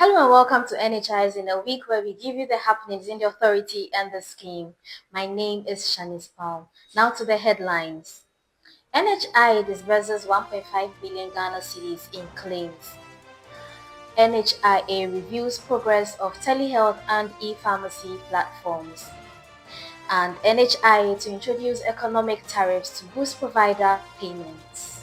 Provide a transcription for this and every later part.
Hello and welcome to NHIS in a week where we give you the happenings in the authority and the scheme. My name is Shanice Paul. Now to the headlines. NHI disburses 1.5 billion Ghana cedis in claims. NHIA reviews progress of telehealth and e-pharmacy platforms. And NHIA to introduce economic tariffs to boost provider payments.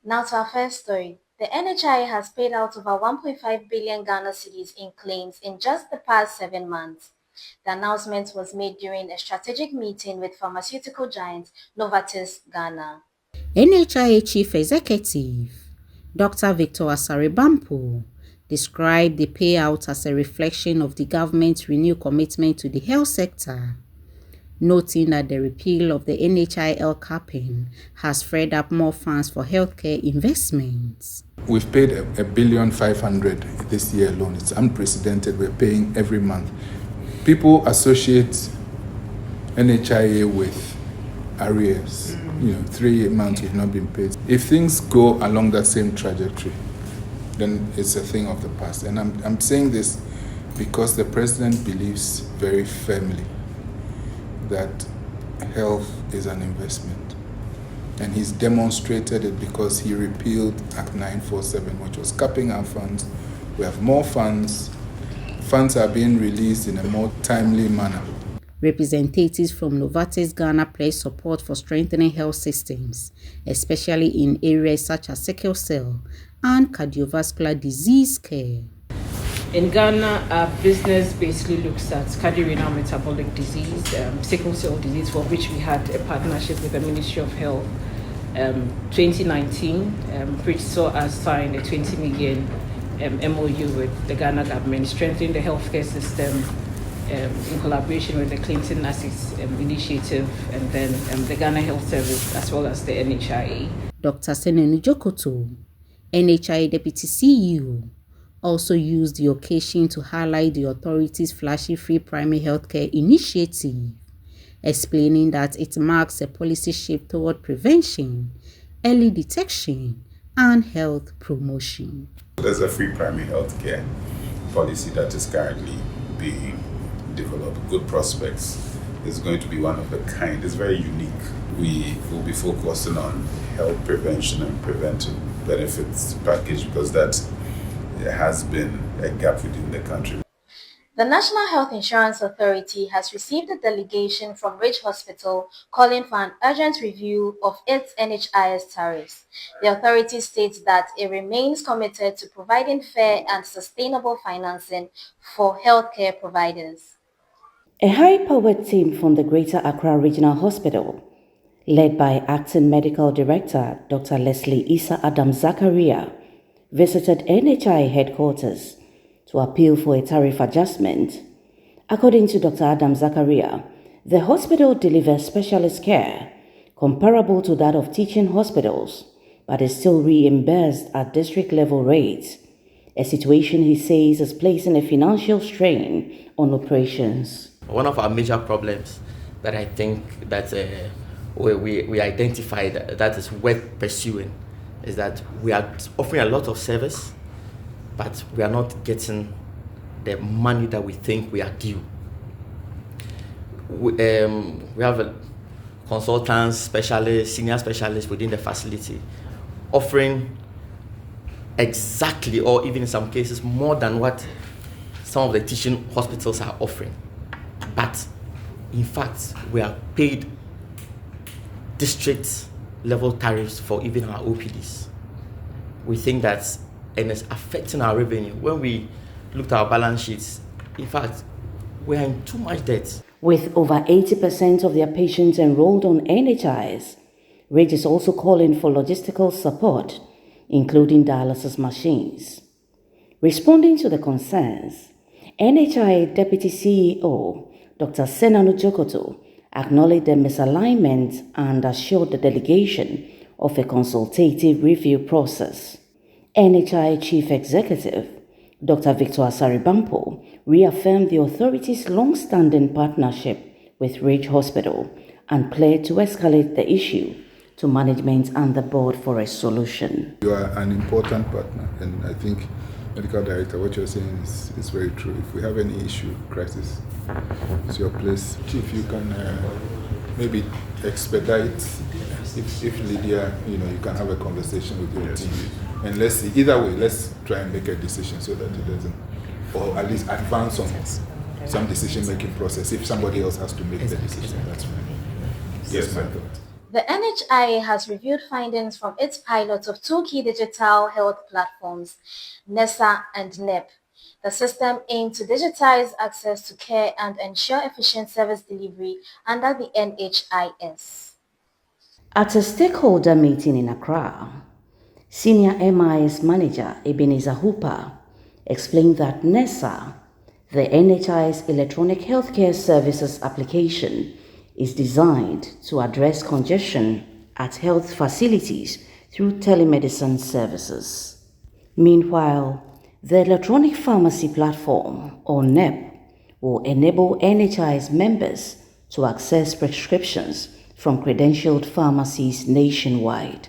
Now to our first story. The NHI has paid out over 1.5 billion Ghana cedis in claims in just the past 7 months. The announcement was made during a strategic meeting with pharmaceutical giant Novartis Ghana. NHIA Chief Executive Dr. Victor Asare-Bampo described the payout as a reflection of the government's renewed commitment to the health sector, noting that the repeal of the NHIL capping has freed up more funds for healthcare investments. We've paid $1.5 billion this year alone. It's unprecedented. We're paying every month. People associate NHIA with arrears. 3 months we've not been paid. If things go along that same trajectory, then it's a thing of the past. And I'm saying this because the president believes very firmly that health is an investment. And he's demonstrated it because he repealed Act 947, which was capping our funds. We have more funds. Funds are being released in a more timely manner. Representatives from Novartis Ghana pledged support for strengthening health systems, especially in areas such as sickle cell and cardiovascular disease care. In Ghana, our business basically looks at cardiovascular metabolic disease, sickle cell disease, for which we had a partnership with the Ministry of Health. 2019, which saw us sign a 20 million MOU with the Ghana government, strengthening the healthcare system in collaboration with the Clinton Assist Initiative and then the Ghana Health Service, as well as the NHIA. Dr. Senenu Jokoto, NHIA Deputy CEO, also used the occasion to highlight the authority's flashy free primary healthcare initiative, explaining that it marks a policy shift toward prevention, early detection, and health promotion. There's a free primary healthcare policy that is currently being developed. Good prospects. It's going to be one of a kind. It's very unique. We will be focusing on health prevention and preventive benefits package because that has been a gap within the country. The National Health Insurance Authority has received a delegation from Ridge Hospital calling for an urgent review of its NHIS tariffs. The authority states that it remains committed to providing fair and sustainable financing for healthcare providers. A high-powered team from the Greater Accra Regional Hospital, led by Acting Medical Director Dr. Leslie Issa Adam Zakaria, visited NHI headquarters to appeal for a tariff adjustment. According to Dr. Adam Zakaria, the hospital delivers specialist care comparable to that of teaching hospitals, but is still reimbursed at district-level rates, a situation he says is placing a financial strain on operations. One of our major problems that I think that we identified that is worth pursuing is that we are offering a lot of service, but we are not getting the money that we think we are due. We have consultants, specialists, senior specialists within the facility offering exactly, or even in some cases, more than what some of the teaching hospitals are offering. But in fact, we are paid district level tariffs for even our OPDs. We think that, and it's affecting our revenue. When we looked at our balance sheets, in fact, we are in too much debt. With over 80% of their patients enrolled on NHIs, Ridge is also calling for logistical support, including dialysis machines. Responding to the concerns, NHI Deputy CEO Dr. Senenu Jokoto acknowledged the misalignment and assured the delegation of a consultative review process. NHI Chief Executive Dr. Victor Asare-Bampo reaffirmed the authority's long-standing partnership with Ridge Hospital and pledged to escalate the issue to management and the board for a solution. You are an important partner, and I think, Medical Director, what you're saying is very true. If we have any issue, crisis, it's your place. Chief, you can maybe expedite. If Lydia, you can have a conversation with your team, and let's see. Either way, let's try and make a decision so that it doesn't, or at least advance on some decision-making process. If somebody else has to make the decision, that's fine. Yes, my thought. The NHIA has reviewed findings from its pilot of two key digital health platforms, NESA and NEP. The system aimed to digitize access to care and ensure efficient service delivery under the NHIS. At a stakeholder meeting in Accra, Senior MIS Manager Ebenezer Hooper explained that NESA, the NHI's Electronic Healthcare Services application, is designed to address congestion at health facilities through telemedicine services. Meanwhile, the Electronic Pharmacy Platform, or NEP, will enable NHI's members to access prescriptions from credentialed pharmacies nationwide.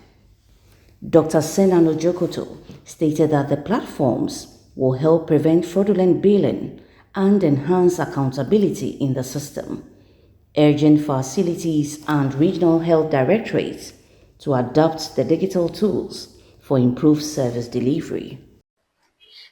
Dr. Senano Jokoto stated that the platforms will help prevent fraudulent billing and enhance accountability in the system, urging facilities and regional health directorates to adopt the digital tools for improved service delivery.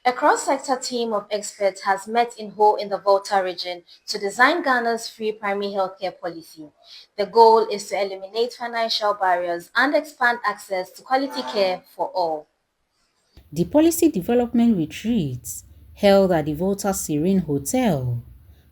A cross-sector team of experts has met in Ho in the Volta region to design Ghana's free primary healthcare policy. The goal is to eliminate financial barriers and expand access to quality care for all. The policy development retreats held at the Volta Serene Hotel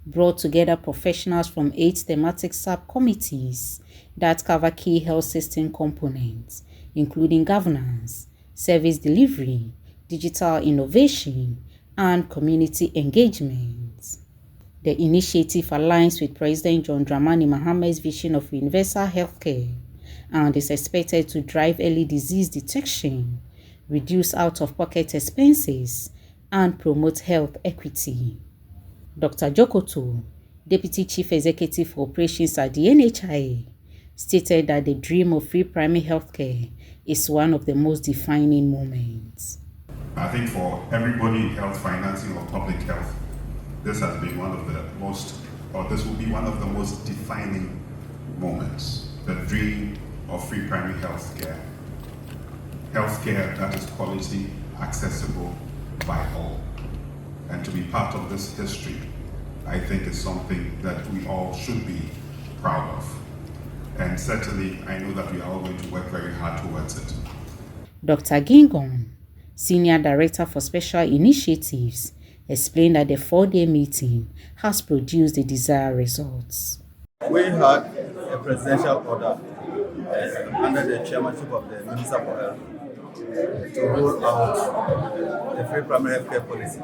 brought together professionals from 8 thematic subcommittees that cover key health system components, including governance, service delivery, digital innovation, and community engagement. The initiative aligns with President John Dramani Mahamad's vision of universal healthcare and is expected to drive early disease detection, reduce out-of-pocket expenses, and promote health equity. Dr. Jokoto, Deputy Chief Executive for Operations at the NHIA, stated that the dream of free primary healthcare is one of the most defining moments. I think for everybody in health, financing, or public health, this has been one of the most, or this will be one of the most defining moments. The dream of free primary healthcare. Healthcare that is quality, accessible by all. And to be part of this history, I think is something that we all should be proud of. And certainly, I know that we are all going to work very hard towards it. Dr. Gingon, Senior Director for Special Initiatives, explained that the 4-day meeting has produced the desired results. We had a presidential order under the chairmanship of the Minister for Health to roll out the free primary healthcare policy.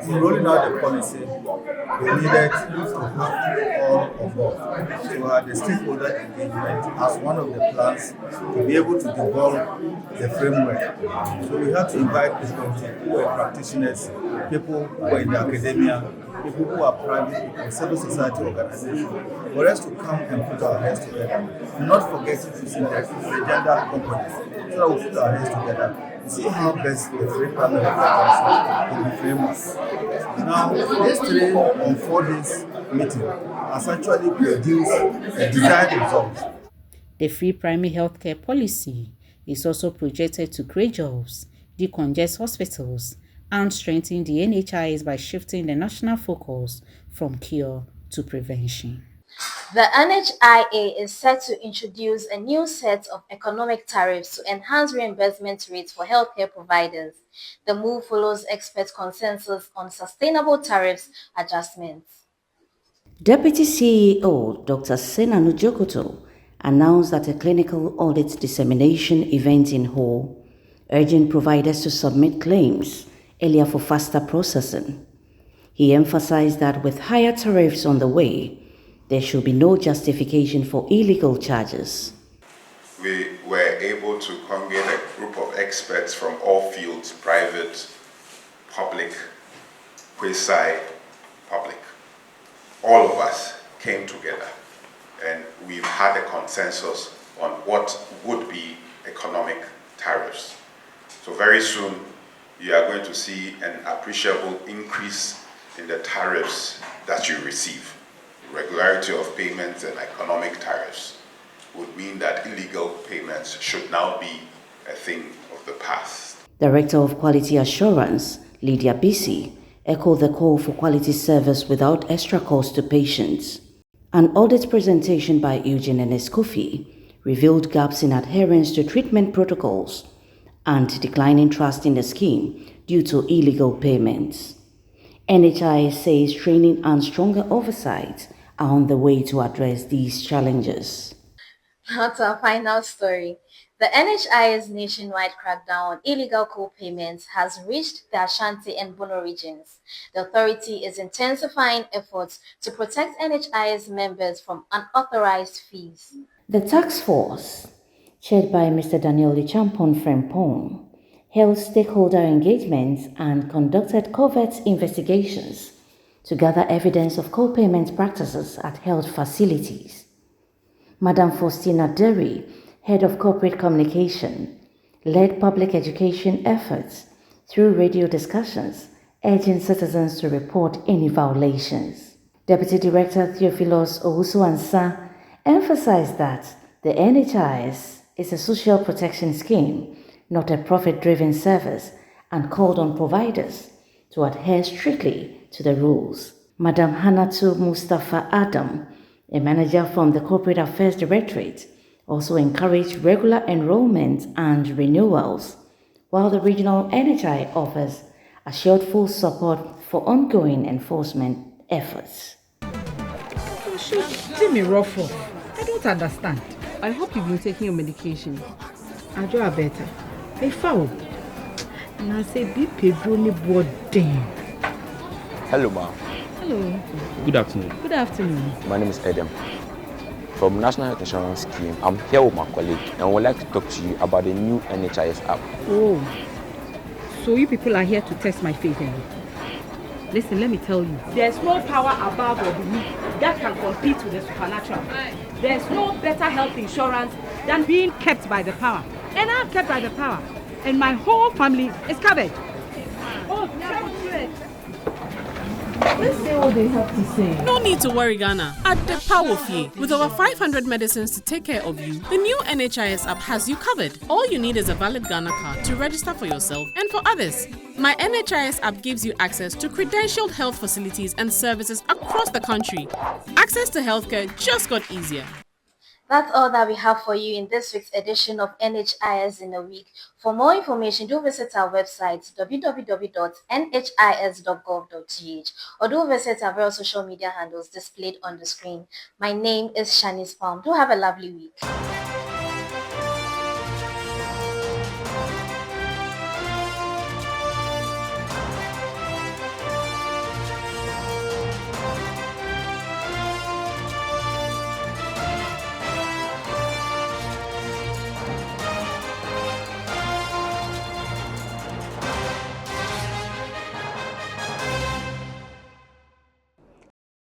In rolling out the policy, we needed to have all on board. So had the stakeholder engagement as one of the plans to be able to develop the framework. So we had to invite people who are practitioners, people who are in the academia, people who are private, people, civil society organizations, for us to come and put our heads together. Not forgetting to see the gender component. So that we put our heads together, see how best the free primary healthcare policy can be framed. Now, this 3 or 4 days meeting has actually produced a desired result. The free primary healthcare policy is also projected to create jobs, decongest hospitals, and strengthen the NHIS by shifting the national focus from cure to prevention. The NHIA is set to introduce a new set of economic tariffs to enhance reimbursement rates for healthcare providers. The move follows expert consensus on sustainable tariffs adjustments. Deputy CEO Dr. Senano Jokoto announced at a clinical audit dissemination event in Ho, urging providers to submit claims earlier for faster processing. He emphasized that with higher tariffs on the way, there should be no justification for illegal charges. We were able to congregate a group of experts from all fields, private, public, quasi-public. All of us came together and we've had a consensus on what would be economic tariffs. So very soon, you are going to see an appreciable increase in the tariffs that you receive. Regularity of payments and economic tariffs would mean that illegal payments should now be a thing of the past. Director of Quality Assurance, Lydia Bisi, echoed the call for quality service without extra cost to patients. An audit presentation by Eugene Eneskofi revealed gaps in adherence to treatment protocols and declining trust in the scheme due to illegal payments. NHIS says training and stronger oversight are on the way to address these challenges. Now to our final story. The NHIS nationwide crackdown on illegal co-payments has reached the Ashanti and Bono regions. The authority is intensifying efforts to protect NHIS members from unauthorized fees. The task force, chaired by Mr. Daniel Lichampon Frempong, held stakeholder engagements and conducted covert investigations to gather evidence of co-payment practices at health facilities. Madam Faustina Derry, Head of Corporate Communication, led public education efforts through radio discussions, urging citizens to report any violations. Deputy Director Theophilus Owusu-Ansah emphasized that the NHIS is a social protection scheme, not a profit-driven service, and called on providers to adhere strictly to the rules. Madam Hanatu Mustafa Adam, a manager from the Corporate Affairs Directorate, also encouraged regular enrollment and renewals, while the regional NHI offers assured full support for ongoing enforcement efforts. Let me rough off. I don't understand. I hope you've been taking your medication. I do better. Hey, foul. And I say, be pedroni boarding. Hello, ma'am. Hello. Good afternoon. Good afternoon. My name is Adam. From National Health Insurance Scheme, I'm here with my colleague and would like to talk to you about the new NHIS app. Oh, so you people are here to test my faith in you. Listen, let me tell you, there's no power above or beneath that can compete with the supernatural. There's no better health insurance than being kept by the power. And I'm kept by the power. And my whole family is covered. Oh, let's see what they have to say. No need to worry, Ghana. At the power of ye, with over 500 medicines to take care of you, the new NHIS app has you covered. All you need is a valid Ghana card to register for yourself and for others. My NHIS app gives you access to credentialed health facilities and services across the country. Access to healthcare just got easier. That's all that we have for you in this week's edition of NHIS in a Week. For more information, do visit our website www.nhis.gov.gh or do visit our various social media handles displayed on the screen. My name is Shanice Palm. Do have a lovely week.